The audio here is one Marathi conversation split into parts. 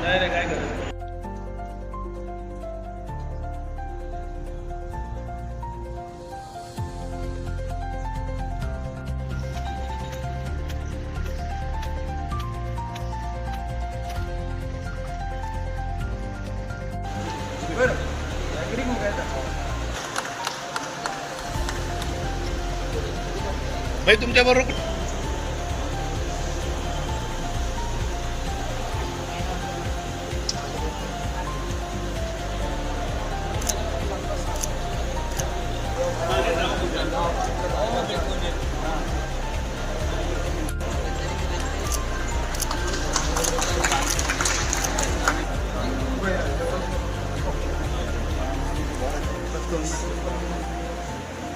नाही रे, काय करत भाई तुमच्या बरोबर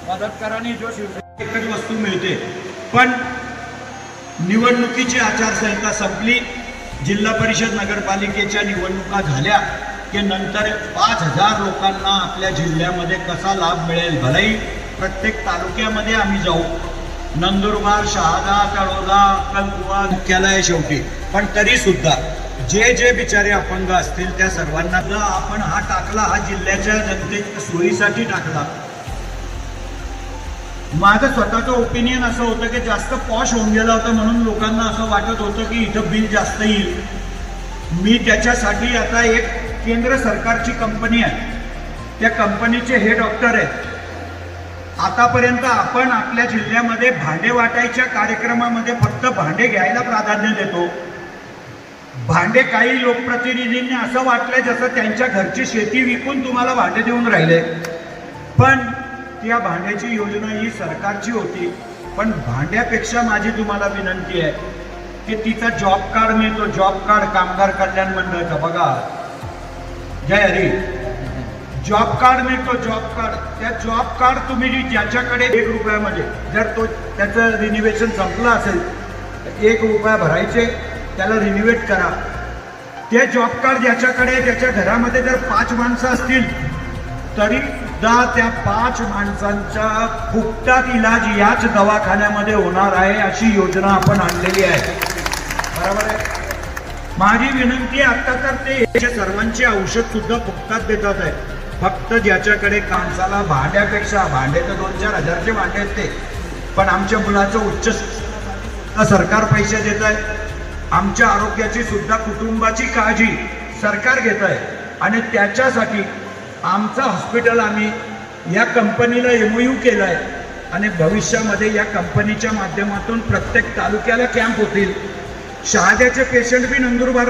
मदतकरांनी जो एकच वस्तू मिळते, पण निवडणुकीची आचारसंहिता संपली, जिल्हा परिषद नगरपालिकेच्या निवडणुका झाल्या की नंतर 5,000 लोकांना आपल्या जिल्ह्यामध्ये कसा लाभ मिळेल, भलेही प्रत्येक तालुक्यामध्ये आम्ही जाऊ, नंदुरबार, शहादा, तळोदा, अक्कलकुवा मुख्यालय शेवटी, पण तरी सुद्धा जे जे बिचारे अपंग असतील त्या सर्वांना आपण हा टाकला, हा जिल्ह्याच्या जनतेच्या सोयीसाठी टाकला. माझं स्वतःचं ओपिनियन असं होतं की जास्त पॉश होऊन गेला होता, म्हणून लोकांना असं वाटत होतं की इथं बिल जास्त येईल. मी त्याच्यासाठी आता एक केंद्र सरकारची कंपनी आहे, त्या कंपनीचे हे डॉक्टर आहेत. आतापर्यंत आपण आपल्या जिल्ह्यामध्ये भांडे वाटायच्या कार्यक्रमामध्ये फक्त भांडे घ्यायला प्राधान्य देतो. भांडे काही लोकप्रतिनिधींनी असं वाटलंय जसं त्यांच्या घरची शेती विकून तुम्हाला भांडे देऊन राहिले, पण त्या भांड्याची योजना ही सरकारची होती. पण भांड्यापेक्षा माझी तुम्हाला विनंती आहे की तिचा जॉब कार्ड मिळतो, जॉब कार्ड कामगार कल्याण मंडळाचा, बघा जय हरी, जॉब कार्ड मिळतो, जॉब कार्ड. त्या जॉब कार्ड तुम्ही ज्याच्याकडे 1 रुपयामध्ये, जर तो त्याचं रिन्युवेशन संपलं असेल तर 1 रुपया भरायचे, त्याला रिन्युवेट करा. ते जॉब कार्ड ज्याच्याकडे, त्याच्या घरामध्ये जर 5 माणसं असतील तरी सुद्धा त्या 5 माणसांचा फुकटात इलाज याच दवाखान्यामध्ये होणार आहे, अशी योजना आपण आणलेली आहे. बरोबर आहे. माझी विनंती आता तर ते सर्वांची औषध सुद्धा फुकटात देतात आहे. फक्त ज्याच्याकडे माणसाला भांड्यापेक्षा, भांडे तर 2-4 हजारचे भांडे आहेत ते, पण आमच्या मुलाचं उच्च सरकार पैसे देत आहे. आमच्या आरोग्याची सुद्धा कुटुंबाची काळजी सरकार घेत आहे आणि त्याच्यासाठी आमचं हॉस्पिटल आम्ही या कंपनीला MOU केला आहे आणि भविष्यामध्ये या कंपनीच्या माध्यमातून प्रत्येक तालुक्याला कॅम्प होतील. शहाद्याचे पेशंट बी नंदुरबार